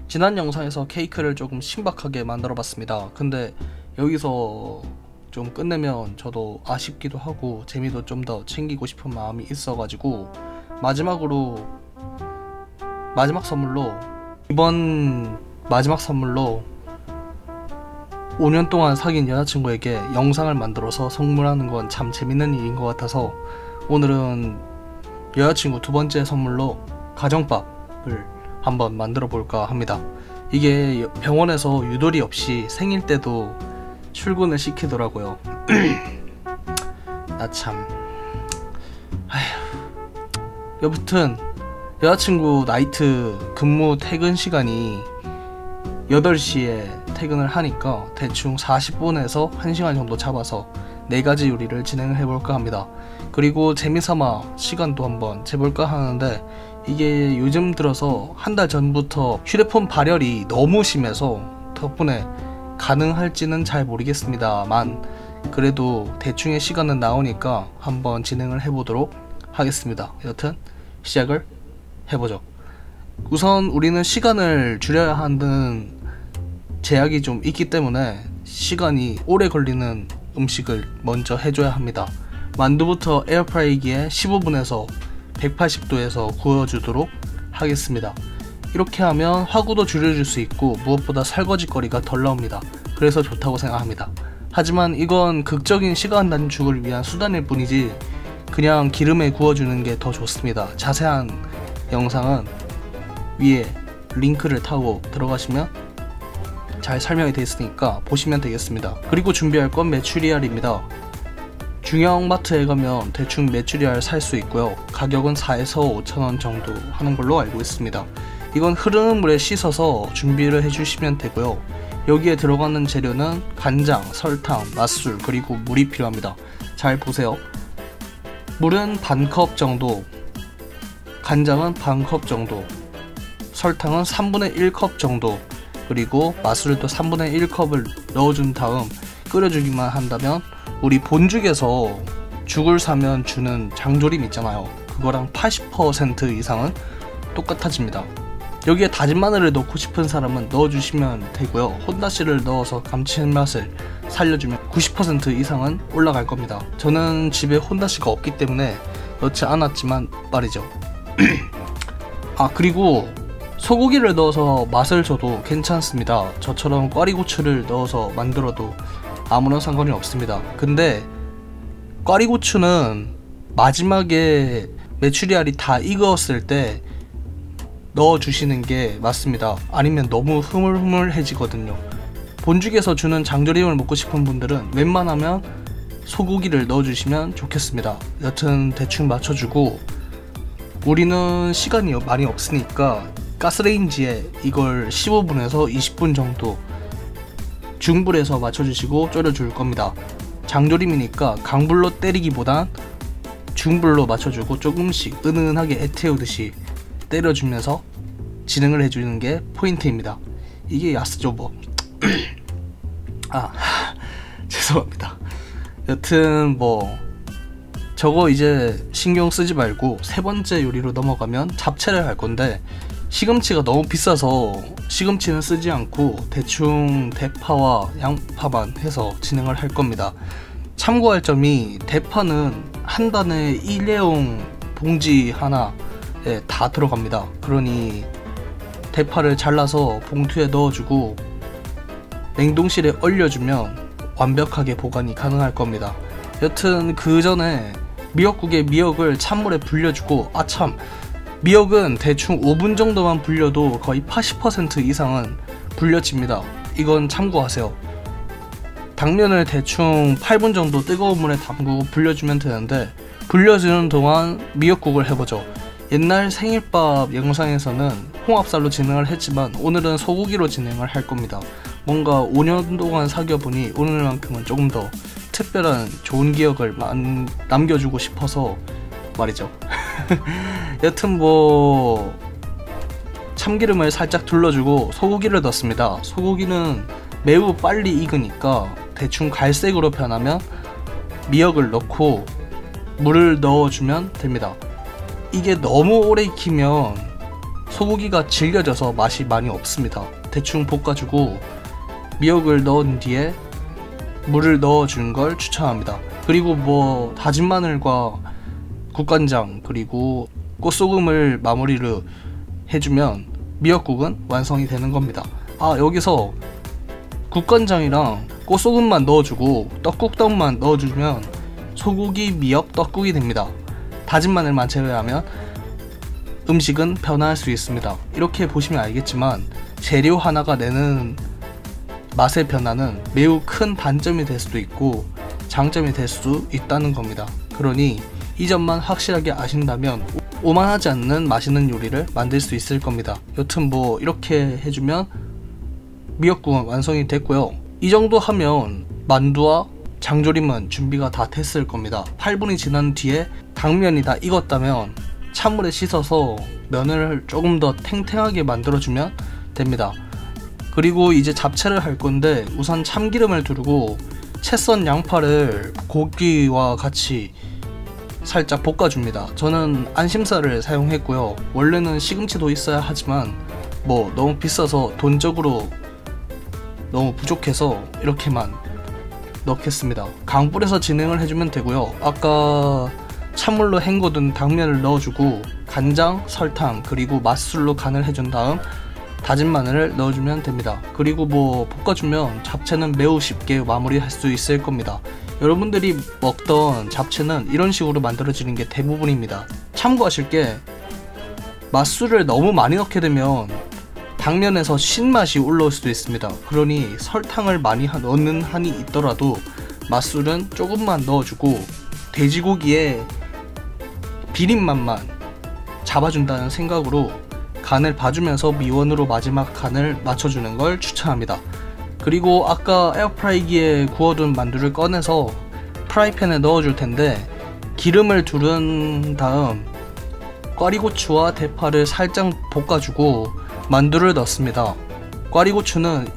지난 영상에서 케이크를 조금 신박하게 만들어 봤습니다. 근데 여기서 좀 끝내면 저도 아쉽기도 하고 재미도 좀 더 챙기고 싶은 마음이 있어가지고 이번 마지막 선물로 5년 동안 사귄 여자친구에게 영상을 만들어서 선물하는 건 참 재밌는 일인 것 같아서 오늘은 여자친구 두 번째 선물로 가정밥을 한번 만들어 볼까 합니다. 이게 병원에서 유도리 없이 생일 때도 출근을 시키더라고요. 나 참 여튼 여자친구 나이트 근무 퇴근 시간이 8시에 퇴근을 하니까 대충 40분에서 1시간 정도 잡아서 4가지 요리를 진행을 해볼까 합니다. 그리고 재미삼아 시간도 한번 재볼까 하는데 이게 요즘 들어서 한 달 전부터 휴대폰 발열이 너무 심해서 덕분에 가능할지는 잘 모르겠습니다만 그래도 대충의 시간은 나오니까 한번 진행을 해보도록 하겠습니다. 여튼 시작을 해보죠. 우선 우리는 시간을 줄여야 하는 제약이 좀 있기 때문에 시간이 오래 걸리는 음식을 먼저 해줘야 합니다. 만두부터 에어프라이기에 15분에서 180도에서 구워주도록 하겠습니다. 이렇게 하면 화구도 줄여줄 수 있고 무엇보다 설거지 거리가 덜 나옵니다. 그래서 좋다고 생각합니다. 하지만 이건 극적인 시간 단축을 위한 수단일 뿐이지 그냥 기름에 구워주는 게 더 좋습니다. 자세한 영상은 위에 링크를 타고 들어가시면 잘 설명이 되어 있으니까 보시면 되겠습니다. 그리고 준비할 건 메추리알입니다. 중형마트에 가면 대충 메추리알 살 수 있고요. 가격은 4에서 5,000원 정도 하는 걸로 알고 있습니다. 이건 흐르는 물에 씻어서 준비를 해주시면 되고요. 여기에 들어가는 재료는 간장, 설탕, 맛술, 그리고 물이 필요합니다. 잘 보세요. 물은 반컵 정도, 간장은 반컵 정도, 설탕은 3분의 1컵 정도, 그리고 맛술도 3분의 1컵을 넣어준 다음 끓여주기만 한다면 우리 본죽에서 죽을 사면 주는 장조림 있잖아요. 그거랑 80% 이상은 똑같아집니다. 여기에 다진 마늘을 넣고 싶은 사람은 넣어주시면 되고요. 혼다씨를 넣어서 감칠맛을 살려주면 90% 이상은 올라갈 겁니다. 저는 집에 혼다씨가 없기 때문에 넣지 않았지만 말이죠. 그리고 소고기를 넣어서 맛을 줘도 괜찮습니다. 저처럼 꽈리고추를 넣어서 만들어도 아무런 상관이 없습니다. 근데 꽈리고추는 마지막에 메추리알이 다 익었을 때 넣어주시는 게 맞습니다. 아니면 너무 흐물흐물해지거든요. 본죽에서 주는 장조림을 먹고 싶은 분들은 웬만하면 소고기를 넣어주시면 좋겠습니다. 여튼 대충 맞춰주고 우리는 시간이 많이 없으니까 가스레인지에 이걸 15분에서 20분 정도 중불에서 맞춰주시고 졸여줄 겁니다. 장조림이니까 강불로 때리기보단 중불로 맞춰주고 조금씩 은은하게 애태우듯이 때려주면서 진행을 해주는 게 포인트입니다. 이게 야스죠 뭐. 죄송합니다. 여튼 뭐 저거 이제 신경 쓰지 말고 세 번째 요리로 넘어가면 잡채를 할 건데 시금치가 너무 비싸서 시금치는 쓰지 않고 대충 대파와 양파만 해서 진행을 할 겁니다. 참고할 점이 대파는 한 단에 일회용 봉지 하나에 다 들어갑니다. 그러니 대파를 잘라서 봉투에 넣어주고 냉동실에 얼려주면 완벽하게 보관이 가능할 겁니다. 여튼 그 전에 미역국에 미역을 찬물에 불려주고 미역은 대충 5분 정도만 불려도 거의 80% 이상은 불려집니다. 이건 참고하세요. 당면을 대충 8분 정도 뜨거운 물에 담그고 불려주면 되는데 불려주는 동안 미역국을 해보죠. 옛날 생일밥 영상에서는 홍합살로 진행을 했지만 오늘은 소고기로 진행을 할 겁니다. 뭔가 5년 동안 사귀어보니 오늘만큼은 조금 더 특별한 좋은 기억을 남겨주고 싶어서 말이죠. 여튼 뭐 참기름을 살짝 둘러주고 소고기를 넣습니다. 소고기는 매우 빨리 익으니까 대충 갈색으로 변하면 미역을 넣고 물을 넣어주면 됩니다. 이게 너무 오래 익히면 소고기가 질겨져서 맛이 많이 없습니다. 대충 볶아주고 미역을 넣은 뒤에 물을 넣어주는 걸 추천합니다. 그리고 뭐 다진 마늘과 국간장 그리고 꽃소금을 마무리를 해주면 미역국은 완성이 되는 겁니다. 아, 여기서 국간장이랑 꽃소금만 넣어주고 떡국떡만 넣어주면 소고기 미역 떡국이 됩니다. 다진 마늘만 제외하면 음식은 변화할 수 있습니다. 이렇게 보시면 알겠지만 재료 하나가 내는 맛의 변화는 매우 큰 단점이 될 수도 있고 장점이 될 수도 있다는 겁니다. 그러니 이 점만 확실하게 아신다면 오만하지 않는 맛있는 요리를 만들 수 있을 겁니다. 여튼 뭐 이렇게 해주면 미역국은 완성이 됐고요. 이 정도 하면 만두와 장조림은 준비가 다 됐을 겁니다. 8분이 지난 뒤에 당면이 다 익었다면 찬물에 씻어서 면을 조금 더 탱탱하게 만들어주면 됩니다. 그리고 이제 잡채를 할 건데 우선 참기름을 두르고 채 썬 양파를 고기와 같이 살짝 볶아줍니다. 저는 안심살을 사용했고요. 원래는 시금치도 있어야 하지만 뭐 너무 비싸서 돈적으로 너무 부족해서 이렇게만 넣겠습니다. 강불에서 진행을 해주면 되고요. 아까 찬물로 헹궈둔 당면을 넣어주고 간장, 설탕 그리고 맛술로 간을 해준 다음 다진 마늘을 넣어주면 됩니다. 그리고 뭐 볶아주면 잡채는 매우 쉽게 마무리할 수 있을 겁니다. 여러분들이 먹던 잡채는 이런 식으로 만들어지는 게 대부분입니다. 참고하실 게 맛술을 너무 많이 넣게 되면 당면에서 신맛이 올라올 수도 있습니다. 그러니 설탕을 많이 넣는 한이 있더라도 맛술은 조금만 넣어주고 돼지고기에 비린맛만 잡아준다는 생각으로 간을 봐주면서 미원으로 마지막 간을 맞춰주는 걸 추천합니다. 그리고 아까 에어프라이기에 구워둔 만두를 꺼내서 프라이팬에 넣어줄 텐데 기름을 두른 다음 꽈리고추와 대파를 살짝 볶아주고 만두를 넣습니다. 꽈리고추는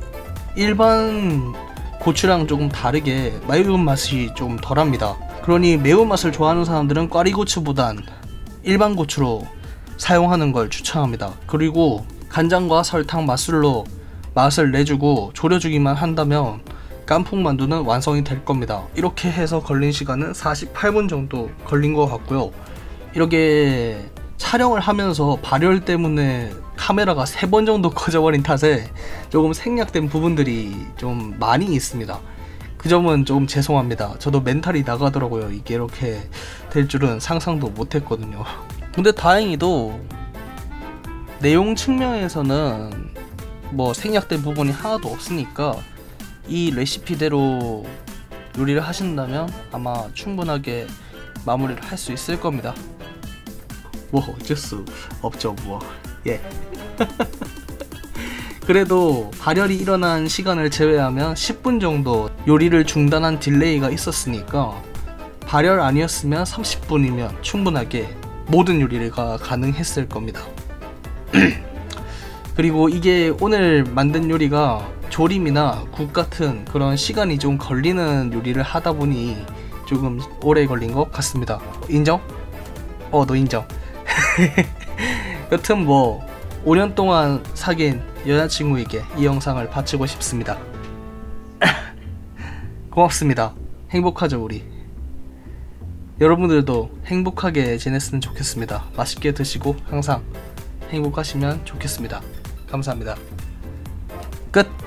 일반 고추랑 조금 다르게 매운맛이 좀 덜합니다. 그러니 매운맛을 좋아하는 사람들은 꽈리고추보단 일반 고추로 사용하는 걸 추천합니다. 그리고 간장과 설탕 맛술로 맛을 내주고 졸여주기만 한다면 깐풍만두는 완성이 될 겁니다. 이렇게 해서 걸린 시간은 48분 정도 걸린 것 같고요. 이렇게 촬영을 하면서 발열 때문에 카메라가 3번 정도 꺼져버린 탓에 조금 생략된 부분들이 좀 많이 있습니다. 그 점은 조금 죄송합니다. 저도 멘탈이 나가더라고요. 이게 이렇게 될 줄은 상상도 못했거든요. 근데 다행히도 내용 측면에서는 뭐 생략된 부분이 하나도 없으니까 이 레시피대로 요리를 하신다면 아마 충분하게 마무리를 할 수 있을 겁니다. 뭐 어쩔 수 없죠 뭐. 예. 그래도 발열이 일어난 시간을 제외하면 10분 정도 요리를 중단한 딜레이가 있었으니까 발열 아니었으면 30분이면 충분하게 모든 요리가 가능했을 겁니다. 그리고 이게 오늘 만든 요리가 조림이나 국 같은 그런 시간이 좀 걸리는 요리를 하다 보니 조금 오래 걸린 것 같습니다. 인정? 너 인정. 여튼 뭐 5년 동안 사귄 여자친구에게 이 영상을 바치고 싶습니다. 고맙습니다. 행복하죠 우리. 여러분들도 행복하게 지냈으면 좋겠습니다. 맛있게 드시고 항상 행복하시면 좋겠습니다. 감사합니다. 끝!